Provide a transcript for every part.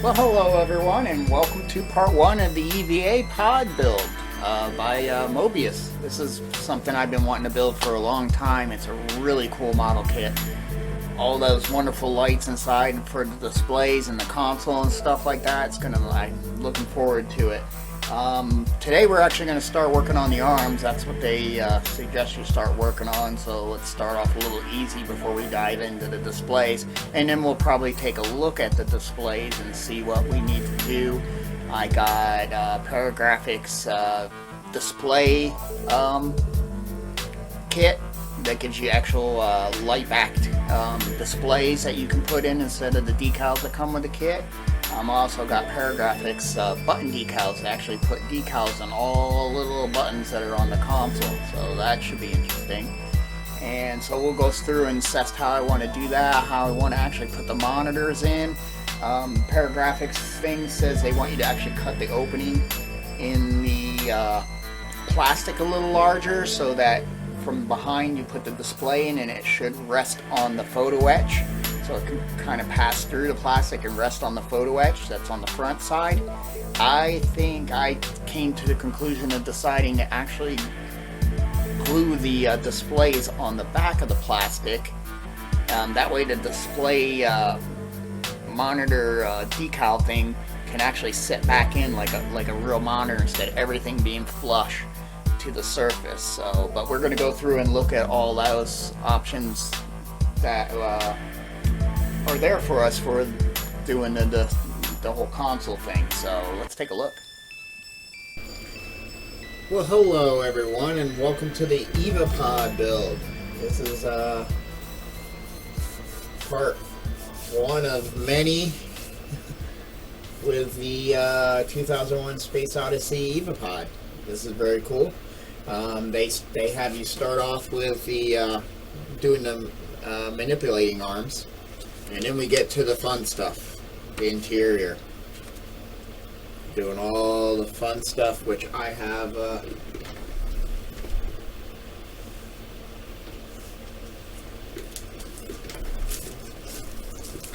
Well, hello everyone, and welcome to part one of the EVA pod build by Moebius. This is something I've been wanting to build for a long time. It's a really cool model kit. All those wonderful lights inside for the displays and the console and stuff like that. I'm looking forward to it. Today we're actually going to start working on the arms. That's what they suggest you start working on, so let's start off a little easy before we dive into the displays, and then we'll probably take a look at the displays and see what we need to do. I got Paragraphics display kit that gives you actual light backed displays that you can put in instead of the decals that come with the kit. I also got Paragraphics button decals that actually put decals on all the little buttons that are on the console, so that should be interesting. And so we'll go through and test how I want to do that, how I want to actually put the monitors in. Paragraphics thing says they want you to actually cut the opening in the plastic a little larger so that from behind you put the display in and it should rest on the photo etch. So it can kind of pass through the plastic and rest on the photo etch that's on the front side. I think I came to the conclusion of deciding to actually glue the displays on the back of the plastic. That way the display monitor decal thing can actually sit back in like a real monitor instead of everything being flush to the surface. So, but we're going to go through and look at all those options that are there for us for doing the whole console thing. So let's take a look. Well, hello everyone, and welcome to the EVA pod build. This is part one of many with the 2001 Space Odyssey EVA pod. This is very cool. They have you start off with the doing the manipulating arms. And then we get to the fun stuff, the interior. Doing all the fun stuff, which I have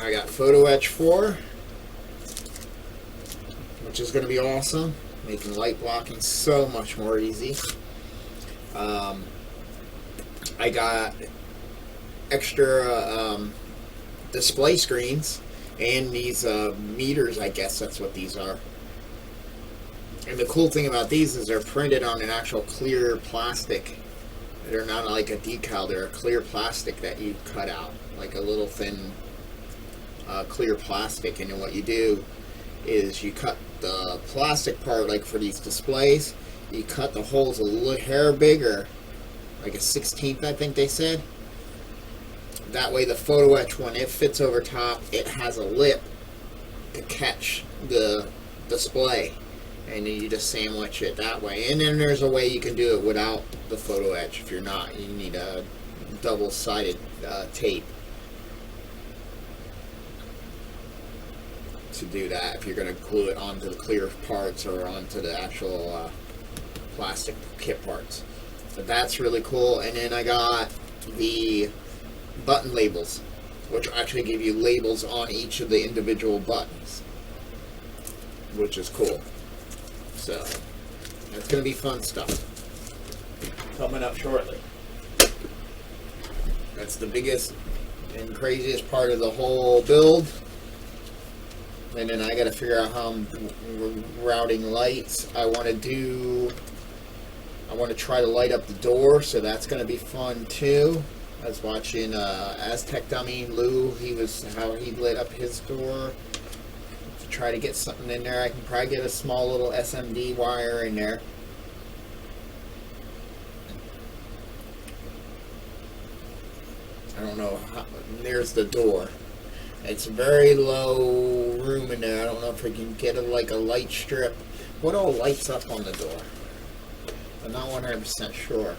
I got Photo Etch 4, which is going to be awesome, making light blocking so much more easy. I got extra display screens and these meters, I guess that's what these are. And the cool thing about these is they're printed on an actual clear plastic. They're not like a decal, they're a clear plastic that you cut out, like a little thin clear plastic. And then what you do is you cut the plastic part, like for these displays, you cut the holes a little hair bigger, like a 16th I think they said. That way the photo etch, when it fits over top, it has a lip to catch the display, and then you just sandwich it that way. And then there's a way you can do it without the photo etch. If you're not, you need a double-sided tape to do that, if you're going to glue it onto the clear parts or onto the actual plastic kit parts. But that's really cool. And then I got the button labels, which actually give you labels on each of the individual buttons, which is cool. So that's going to be fun stuff coming up shortly. That's the biggest and craziest part of the whole build. And then I got to figure out how I'm routing lights. I want to try to light up the door, so that's going to be fun too. I was watching Aztec Dummy Lou. How he lit up his door to try to get something in there. I can probably get a small little SMD wire in there. I don't know. There's the door. It's a very low room in there. I don't know if we can get like a light strip. What all lights up on the door? I'm not 100% sure.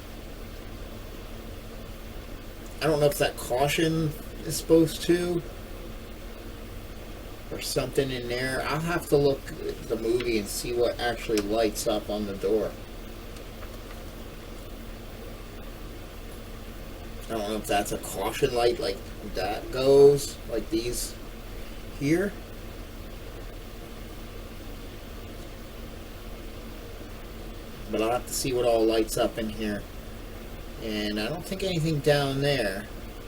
I don't know if that caution is supposed to, or something in there. I'll have to look at the movie and see what actually lights up on the door. I don't know if that's a caution light, like that goes, like these here. but I'll have to see what all lights up in here. And I don't think anything down there.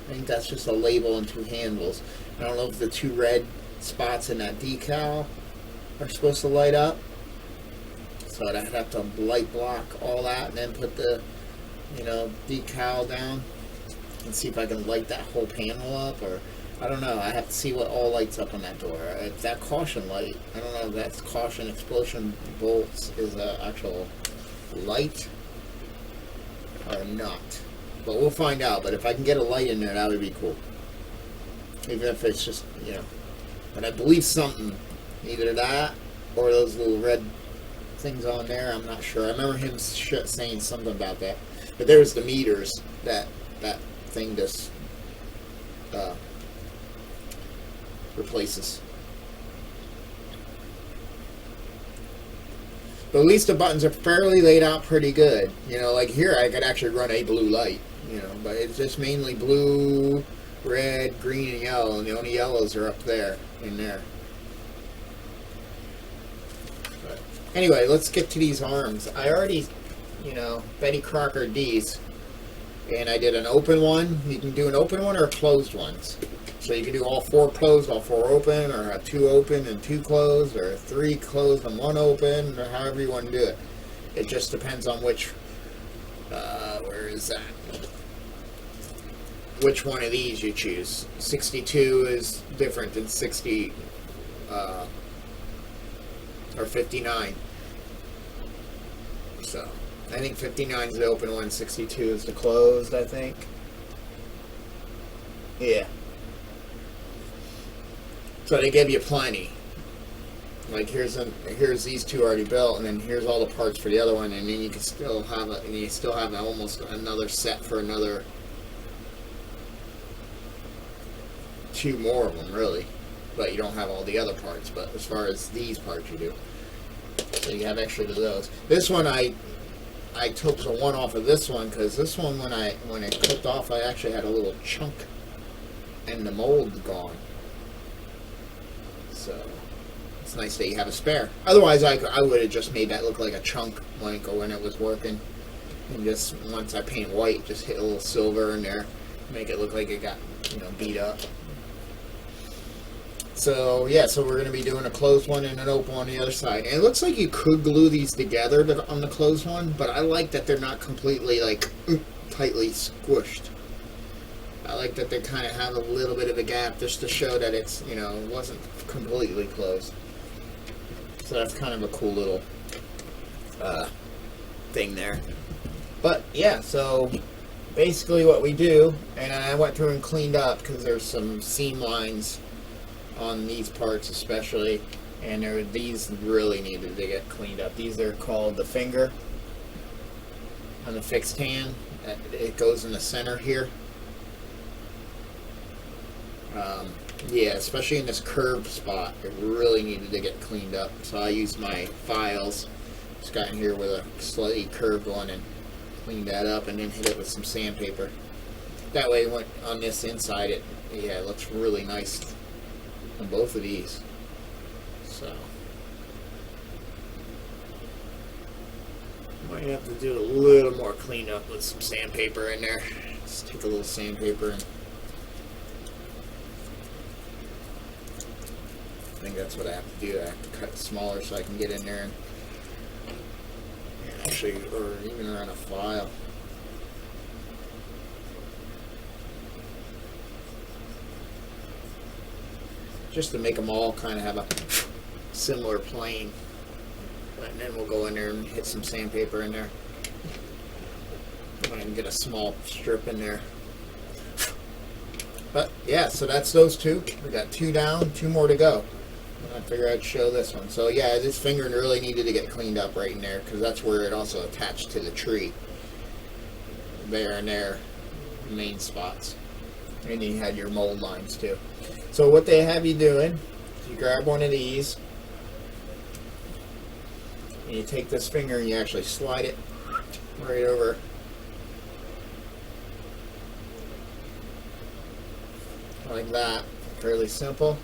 I think that's just a label and two handles. I don't know if the two red spots in that decal are supposed to light up. So I'd have to light block all that and then put the, you know, decal down and see if I can light that whole panel up, or I don't know. I have to see what all lights up on that door. If that caution light, I don't know if that's caution explosion bolts is an actual light or not. But we'll find out. But if I can get a light in there, that would be cool. Even if it's just, you know. But I believe something, either that or those little red things on there. I'm not sure. I remember him saying something about that. But there's the meters that thing just replaces. But at least the buttons are fairly laid out pretty good. You know, like here I could actually run a blue light, you know, but it's just mainly blue, red, green, and yellow, and the only yellows are up there, in there. But anyway, let's get to these arms. I already, you know, Betty Crocker these, and I did an open one. You can do an open one or closed ones. So you can do all four closed, all four open, or have two open and two closed, or three closed and one open, or however you want to do it. It just depends on which, where is that? Which one of these you choose. 62 is different than 60, or 59. So, I think 59 is the open one, 62 is the closed, I think. Yeah. So they give you plenty. Like here's these two already built, and then here's all the parts for the other one, and then you can still have almost another set for another 2 more of them, really. But you don't have all the other parts. But as far as these parts, you do. So you have extra to those. This one I took the one off of this one, because this one when it clipped off, I actually had a little chunk and the mold gone. So it's nice that you have a spare. Otherwise, I would have just made that look like a chunk when it was working. And just once I paint white, just hit a little silver in there, make it look like it got, you know, beat up. So yeah, so we're going to be doing a closed one and an open one on the other side. And it looks like you could glue these together on the closed one, but I like that they're not completely like tightly squished. I like that they kind of have a little bit of a gap just to show that it's, you know, wasn't completely closed. So that's kind of a cool little thing there. But yeah, so basically what we do, and I went through and cleaned up because there's some seam lines on these parts especially, and these really needed to get cleaned up. These are called the finger on the fixed hand. It goes in the center here. Yeah, especially in this curved spot, it really needed to get cleaned up. So I used my files, just got in here with a slightly curved one and cleaned that up, and then hit it with some sandpaper. That way, on this inside, it looks really nice on both of these. So might have to do a little more cleanup with some sandpaper in there. Just take a little sandpaper and I think that's what I have to do. I have to cut it smaller so I can get in there and actually, or even run a file. Just to make them all kind of have a similar plane. And then we'll go in there and hit some sandpaper in there. I can get a small strip in there. But yeah, so that's those two. We got 2 down, 2 more to go. I figured I'd show this one. So yeah, this finger really needed to get cleaned up right in there, because that's where it also attached to the tree. There and there, main spots. And you had your mold lines too. So what they have you doing is you grab one of these, and you take this finger and you actually slide it right over. Like that. Fairly simple.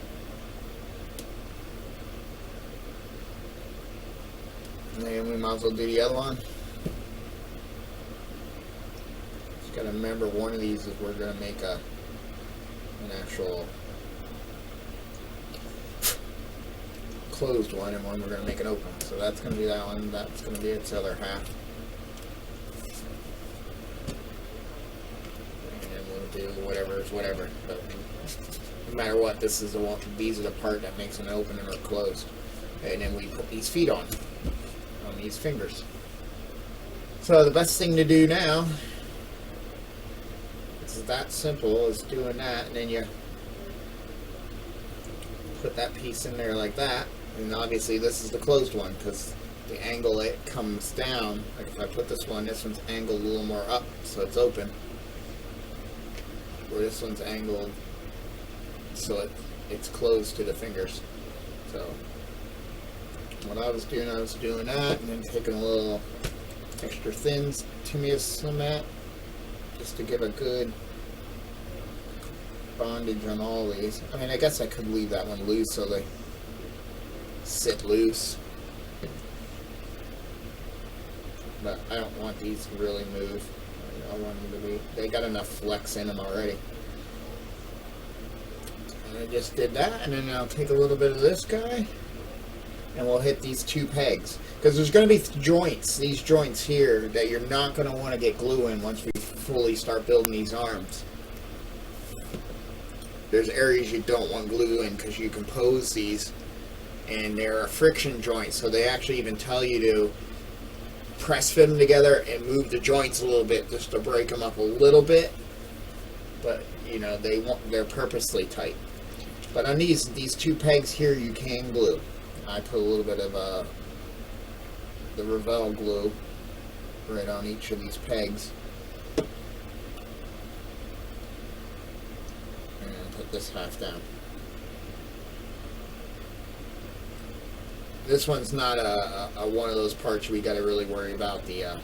And then we might as well do the other one. Gotta remember, one of these is we're gonna make an actual closed one, and one we're gonna make an open. So that's gonna be that one. That's gonna be its other half. And then we'll do whatever is whatever. But no matter what, this is the one. These are the part that makes an open or closed. And then we put these feet on these fingers. So the best thing to do now, it's that simple as doing that, and then you put that piece in there like that, and obviously this is the closed one because the angle it comes down. Like if I put this one's angled a little more up, so it's open, where this one's angled so it's closed to the fingers. So what I was doing that, and then taking a little extra thins to me some that, just to give a good bondage on all these. I mean, I guess I could leave that one loose so they sit loose, but I don't want these to really move. I want them to be, they got enough flex in them already. And I just did that, and then I'll take a little bit of this guy, and we'll hit these two pegs, because there's going to be joints, these joints here, that you're not going to want to get glue in once we fully start building these arms. There's areas you don't want glue in because you compose these, and they're a friction joint, so they actually even tell you to press fit them together and move the joints a little bit just to break them up a little bit. But you know, they're purposely tight. But on these two pegs here, you can glue. I put a little bit of the Revell glue right on each of these pegs, and put this half down. This one's not a one of those parts we got to really worry about the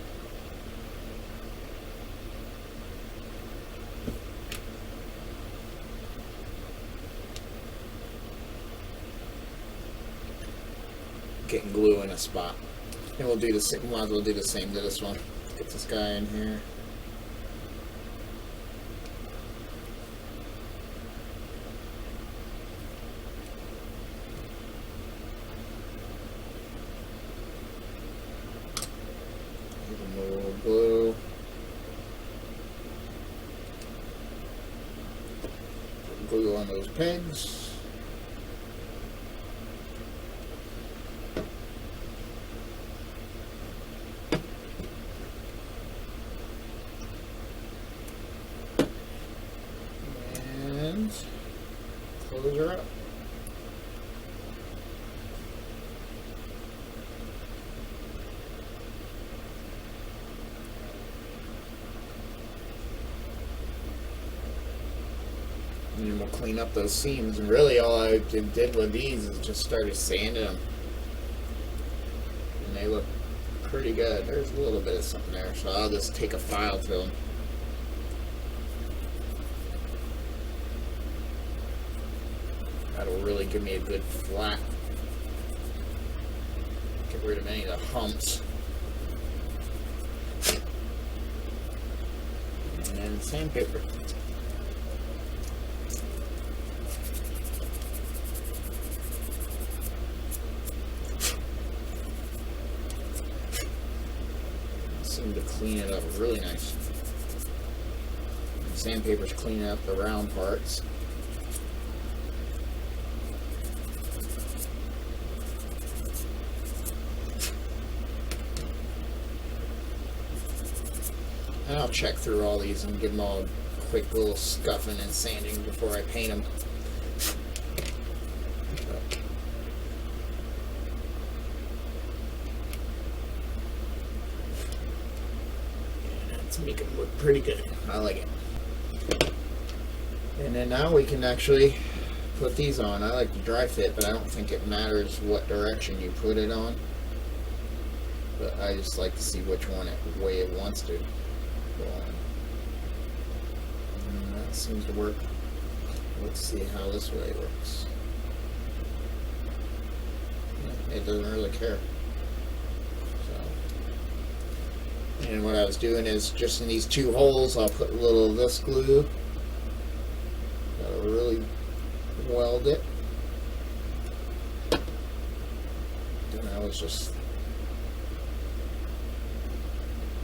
getting glue in a spot. And we'll do the same. Might as well do the same to this one. Get this guy in here. Glue. Glue on those pegs. And close her up. And then we'll clean up those seams. And really all I did with these is just started sanding them. And they look pretty good. There's a little bit of something there, so I'll just take a file to them. That'll really give me a good flat. Get rid of any of the humps. And then sandpaper. Seem to clean it up really nice. Sandpaper's cleaning up the round parts. And I'll check through all these and give them all a quick little scuffing and sanding before I paint them. Make them look pretty good. I like it. And then now we can actually put these on. I like the dry fit, but I don't think it matters what direction you put it on. But I just like to see which way it wants to go on. And that seems to work. Let's see how this way works. It doesn't really care. And what I was doing is just in these two holes, I'll put a little of this glue. That'll really weld it. And I was just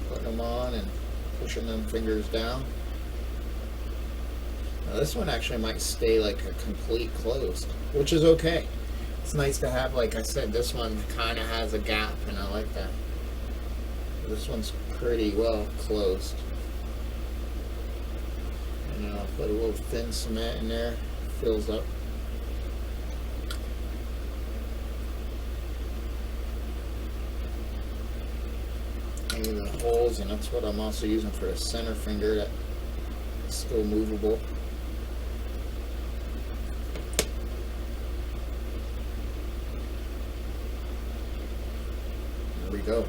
putting them on and pushing them fingers down. Now this one actually might stay like a complete closed, which is okay. It's nice to have, like I said, this one kind of has a gap, and I like that. This one's pretty well closed. And I'll put a little thin cement in there, fills up. Maybe the holes, and that's what I'm also using for the center finger, that is still movable. There we go.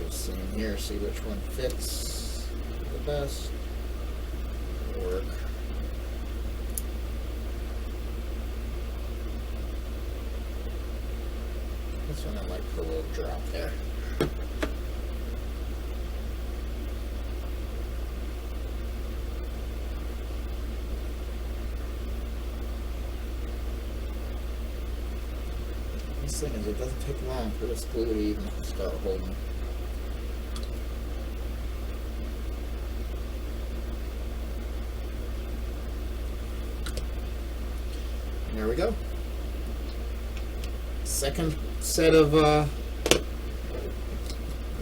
See in here, see which one fits the best. It'll work. This one I might put a little drop there. This thing is, it doesn't take long for this glue to even start holding. There we go. Second set of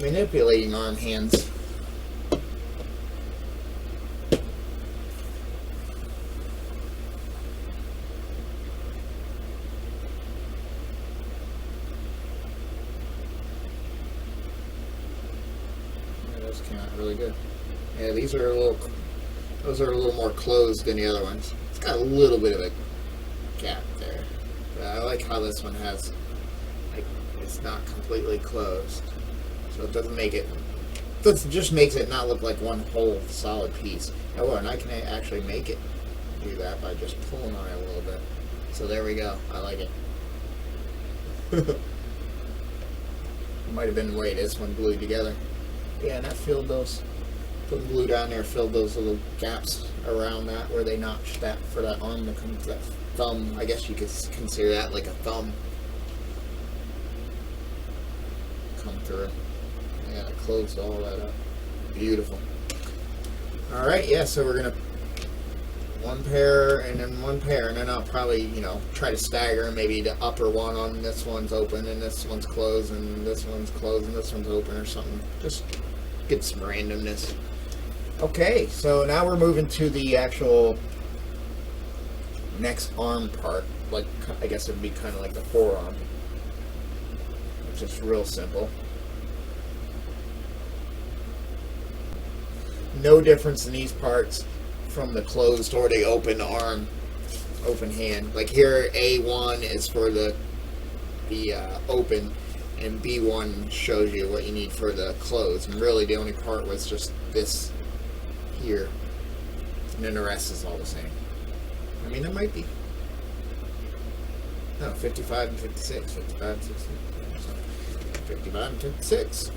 manipulating arm hands. Yeah, those came out really good. Yeah, these are those are a little more closed than the other ones. It's got a little bit of a gap there, but I like how this one has, like, it's not completely closed, so it doesn't make it, just makes it not look like one whole solid piece. Oh, and I can actually make it do that by just pulling on it a little bit. So there we go. I like it. It might have been the way this one glued together. Yeah, and that filled those, putting glue down there filled those little gaps around that where they notched that for that arm to come to that thumb. I guess you could consider that like a thumb. Come through. Yeah, I closed all that up. Beautiful. Alright, yeah, so we're gonna one pair and then one pair, and then I'll probably, you know, try to stagger. Maybe the upper one on this one's open and this one's closed and this one's closed and this one's open or something. Just get some randomness. Okay, so now we're moving to the actual next arm part. Like, I guess it would be kind of like the forearm, which is real simple. No difference in these parts from the closed or the open arm, open hand. Like here, A1 is for the open, and B1 shows you what you need for the closed. And really, the only part was just this here, and then the rest is all the same. I mean, it might be. No, 55 and 56, 55 and 66, 55 and 56.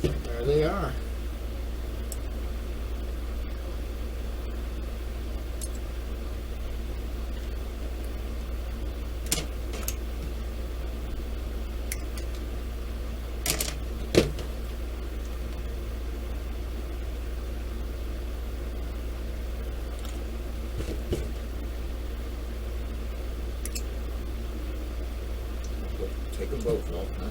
There they are. Take them both off, huh?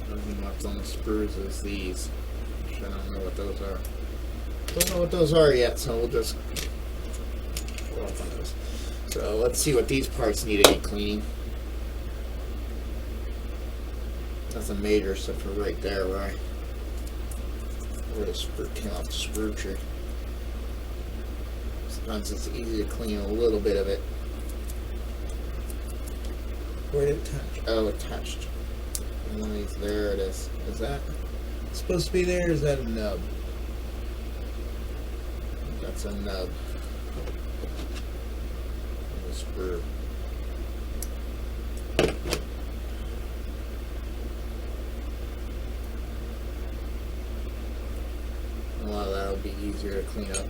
Nothing left on the screws is these. I don't know what those are. Don't know what those are yet, so we'll just pull off on those. So let's see what these parts need any cleaning. Nothing major except for right there where the screw came off the screw tree. Sometimes it's easy to clean a little bit of it. Where did it touch? Oh, it touched One of these, there it is. Is that supposed to be there? Or is that a nub? That's a nub. And a screw. A lot of that will be easier to clean up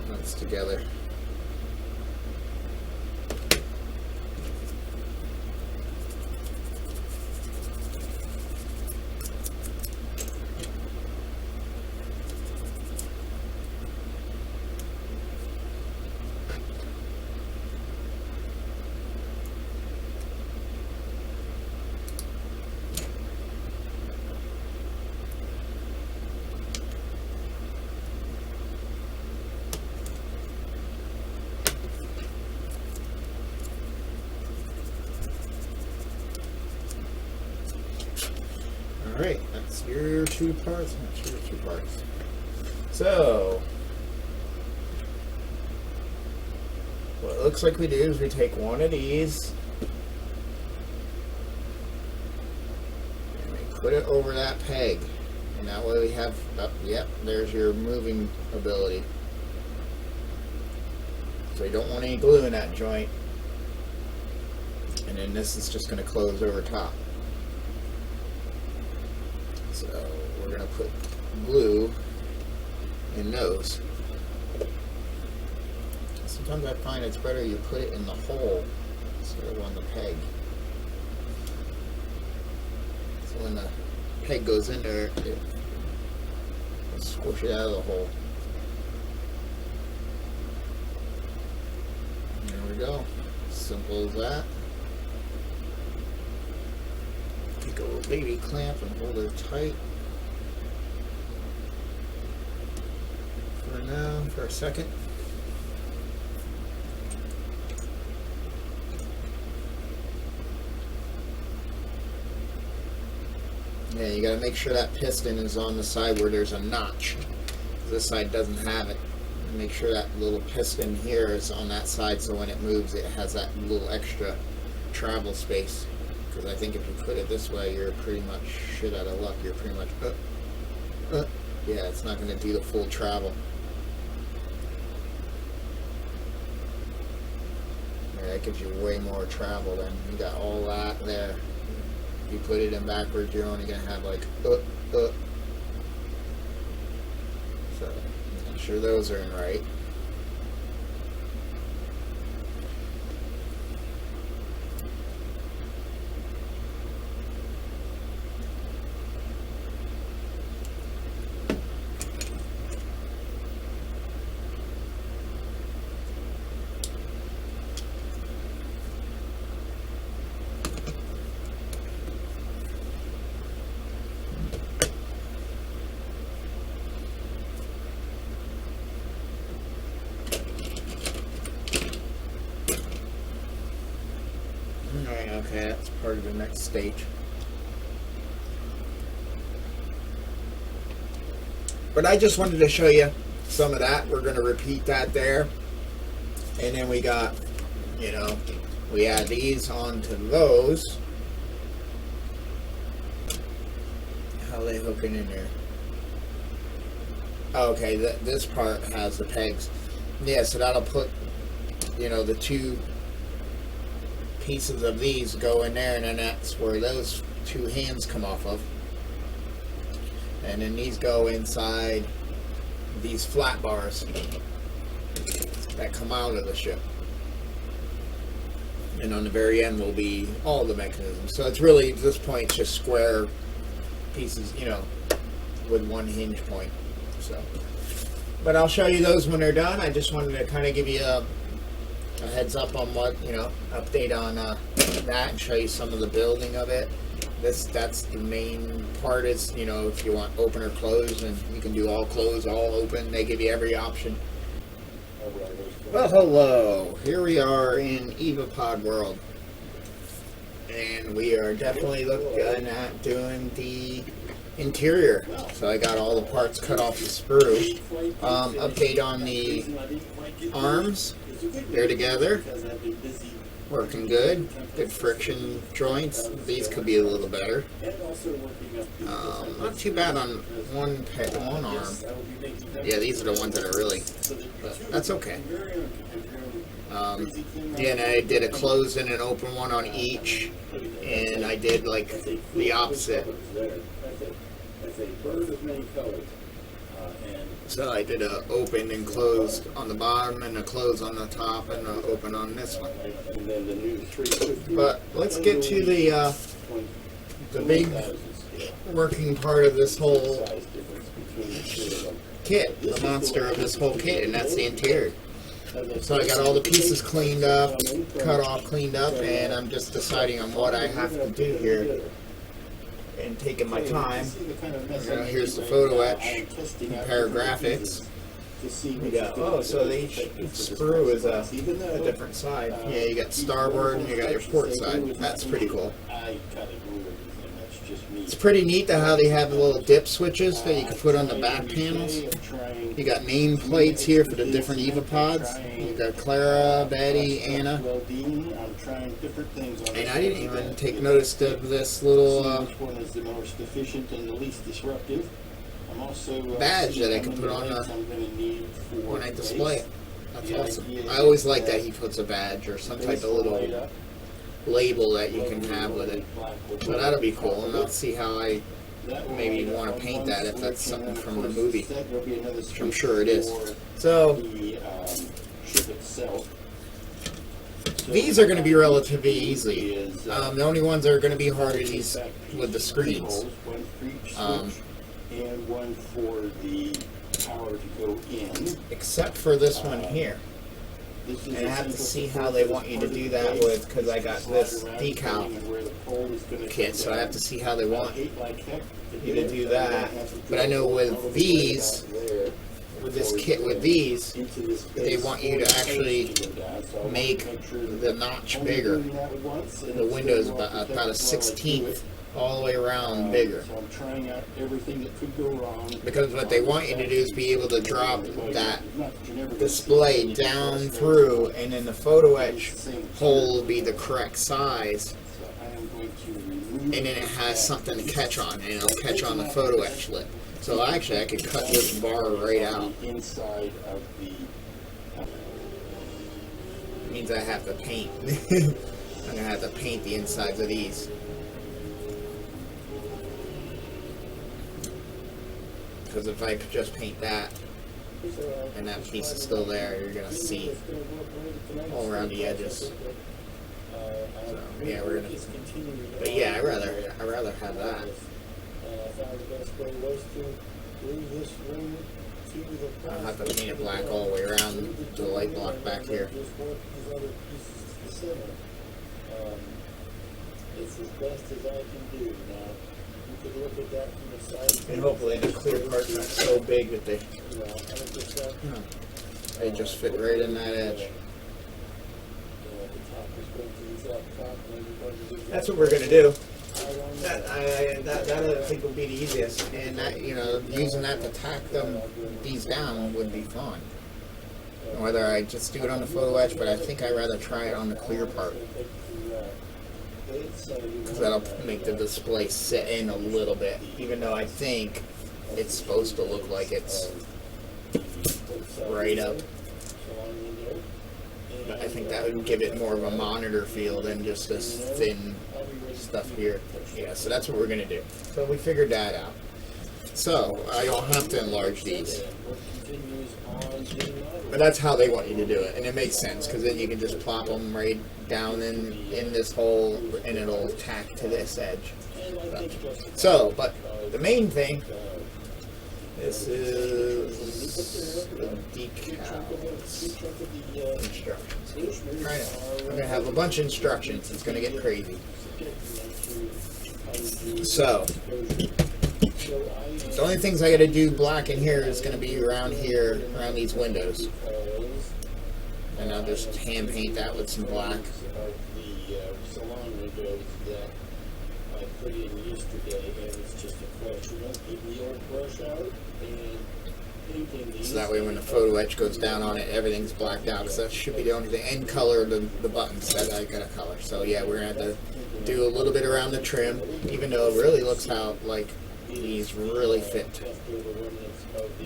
once together. Alright, that's your two parts, that's your two parts. So, what it looks like we do is we take one of these and we put it over that peg. And that way we have, yep, there's your moving ability. So you don't want any glue in that joint. And then this is just going to close over top. So we're going to put glue in those. Sometimes I find it's better you put it in the hole instead of on the peg. So when the peg goes in there, it will squish it out of the hole. And there we go. Simple as that. Take a little baby clamp and hold it tight. For now, for a second. Yeah, you gotta make sure that piston is on the side where there's a notch. This side doesn't have it. Make sure that little piston here is on that side so when it moves it has that little extra travel space. Because I think if you put it this way, you're pretty much shit out of luck. You're pretty much, yeah, it's not going to do the full travel. Yeah, that gives you way more travel than you got all that there. If you put it in backwards, you're only going to have like, So, make sure those are in right. Alright, okay, that's part of the next stage. But I just wanted to show you some of that. We're going to repeat that there. And then we got, you know, we add these onto those. How are they hooking in there? Okay, this part has the pegs. Yeah, so that'll put, you know, the two pieces of these go in there, and then that's where those two hands come off of. And then these go inside these flat bars that come out of the ship. And on the very end will be all the mechanisms. So it's really, at this point, just square pieces, you know, with one hinge point. So, but I'll show you those when they're done. I just wanted to kind of give you a heads up on what, you know, update on that and show you some of the building of it. That's the main part is, you know, if you want open or close, and you can do all close, all open. They give you every option. Well, hello. Here we are in EvaPod world. And we are definitely looking at doing the interior. So I got all the parts cut off the sprue. Update on the arms. They're together. working good. Good friction joints. These could be a little better. Not too bad on one arm. Yeah, these are the ones that are really, but that's okay. Yeah, and I did a closed and an open one on each, and I did like the opposite. So I did a open and closed on the bottom, and a close on the top, and a open on this one. But let's get to the big working part of this whole kit, the monster of this whole kit, and that's the interior. So I got all the pieces cleaned up, cut off, cleaned up, and I'm just deciding on what I have to do here and taking my time. Here's the photo etch, compare graphics. We got, so each screw is a different side. Yeah, you got starboard and you got your port side. That's pretty cool. It's pretty neat how they have little dip switches that you can put on the back panels. You got name plates here for the different EVA pods. You got Clara, Betty, Anna. And I didn't even take notice of this little badge that I can put on when I display it. That's awesome. I always like that he puts a badge or some type of little label that you can have with it. So that'll be cool, and I'll see how I maybe want to paint that if that's something from the movie, which I'm sure it is. So these are going to be relatively easy. The only ones that are going to be hard are these with the screens. And one for the power to go in. Except for this one here. And I have to see how they want you to do that with, because I got this decal kit, so I have to see how they want you to do that. But I know with these, with this kit with these, they want you to actually make the notch bigger. The window is about a 1/16 all the way around bigger. Because what they want you to do is be able to drop that display down through, and then the photo etch hole will be the correct size, and then it has something to catch on, and it'll catch on the photo etch lip. So actually I could cut this bar right out. It means I have to paint. I'm going to have to paint the insides of these. Because if I just paint that, and that piece is still there, you're going to see all around the edges. So, yeah, we're going to, but yeah, I'd rather have that. I'll have to paint it black all the way around the light block back here. It's as best as I can do now. You could look at that from the side. And hopefully the clear part's not so big that they just fit right in that edge. That's what we're gonna do. That I think would be the easiest, and that, you know, using that to tack these down would be fun. Whether I just do it on the photo etch, but I think I'd rather try it on the clear part, because that'll make the display sit in a little bit, even though I think it's supposed to look like it's right up. But I think that would give it more of a monitor feel than just this thin stuff here. Yeah, so that's what we're going to do. So we figured that out. So I don't have to enlarge these. But that's how they want you to do it. And it makes sense, because then you can just plop them right down in this hole, and it'll tack to this edge. But the main thing, this is the decals instructions. I'm going to have a bunch of instructions. It's going to get crazy. So, the only things I got to do black in here is going to be around here, around these windows. And I'll just hand paint that with some black. So that way when the photo etch goes down on it, everything's blacked out. Because that should be the only thing. And color the buttons that I gotta color. So yeah, we're gonna have to do a little bit around the trim, even though it really looks how like these really fit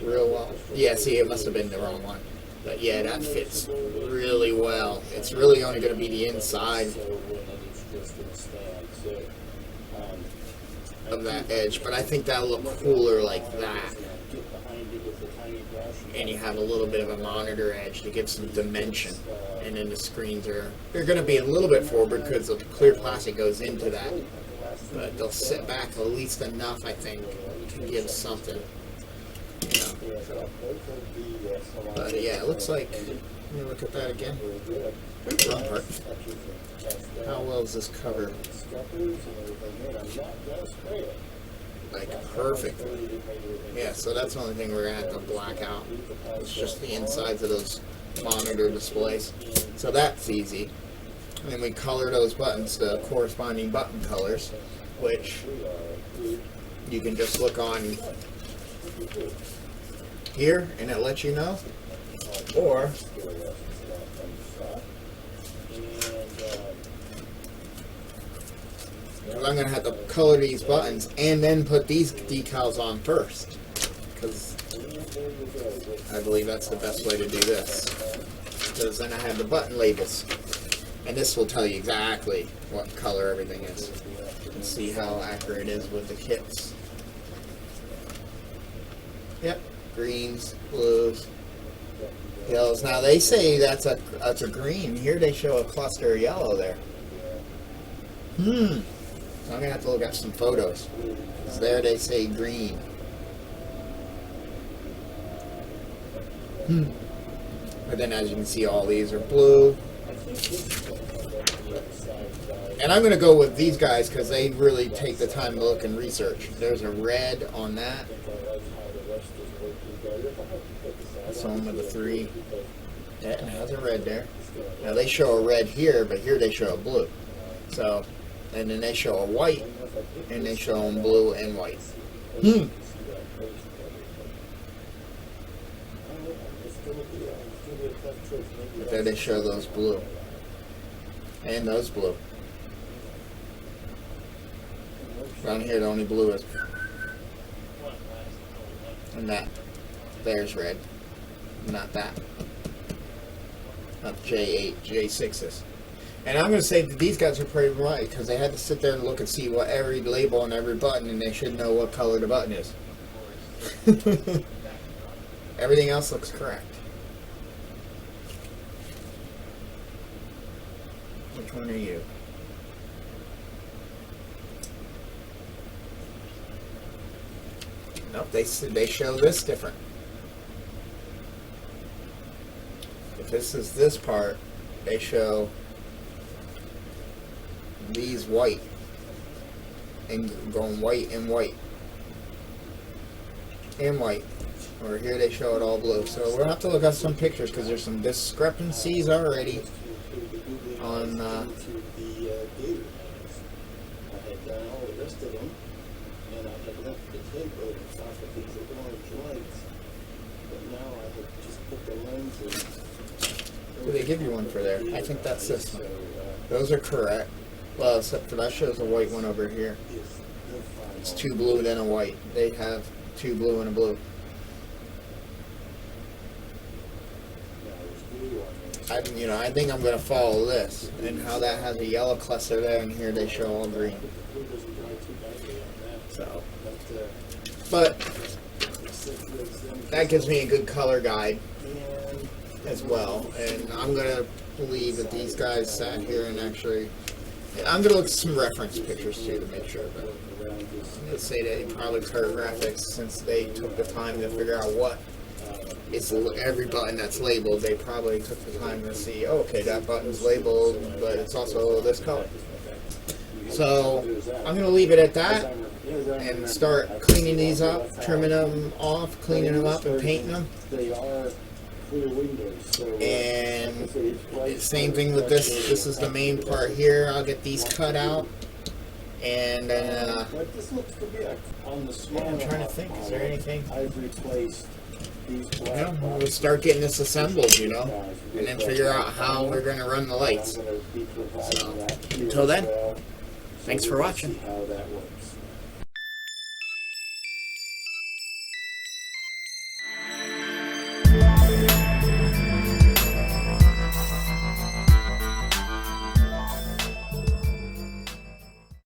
real well. Yeah, see, it must have been the wrong one. But yeah, that fits really well. It's really only going to be the inside of that edge, but I think that'll look cooler like that. And you have a little bit of a monitor edge to give some dimension. And then the screens they're going to be a little bit forward because the clear plastic goes into that. But they'll sit back at least enough, I think, to give something. You know. But yeah, it looks like, let me look at that again. Wrong part. How well is this covered? Like perfect. Yeah, so that's the only thing we're going to have to black out. It's just the insides of those monitor displays. So that's easy. And then we color those buttons to corresponding button colors, which you can just look on here and it lets you know, or I'm going to have to color these buttons and then put these decals on first, because I believe that's the best way to do this, because then I have the button labels, and this will tell you exactly what color everything is. And see how accurate it is with the kits. Yep, greens, blues, yellows. Now they say that's a green. Here they show a cluster of yellow there. So I'm gonna have to look at some photos. 'Cause there they say green. But then as you can see, all these are blue. And I'm going to go with these guys because they really take the time to look and research. There's a red on that. That's one with the 3. Yeah, there's a red there. Now they show a red here, but here they show a blue. So, and then they show a white, and they show them blue and white. But there they show those blue. And those blue. Down here the only blue is, and that there's red, not that, not J8, J6s. And I'm going to say that these guys are pretty right, because they had to sit there and look and see what every label on every button, and they should know what color the button is. Everything else looks correct. Which one are you? Nope, they show this different. If this is this part, they show these white and going white and white and white. Or here they show it all blue. So we'll have to look at some pictures because there's some discrepancies already on do they give you one for there? I think that's this one. Those are correct. Well, except for that shows a white one over here. It's 2 blue then a white. They have 2 blue and a blue. I think I'm going to follow this and how that has a yellow cluster there, and here they show all green. So, but that gives me a good color guide as well, and I'm going to believe that these guys sat here and actually, I'm going to look at some reference pictures too to make sure, but I'm going to say that probably Kurt Graphics, since they took the time to figure out what is every button that's labeled, they probably took the time to see, oh, okay, that button's labeled, but it's also this color. So I'm going to leave it at that and start cleaning these up, trimming them off, cleaning them up, and painting them. And same thing with this. This is the main part here. I'll get these cut out. And then, I'm trying to think, is there anything? Yeah, we'll start getting this assembled, you know, and then figure out how we're going to run the lights. So, until then, thanks for watching.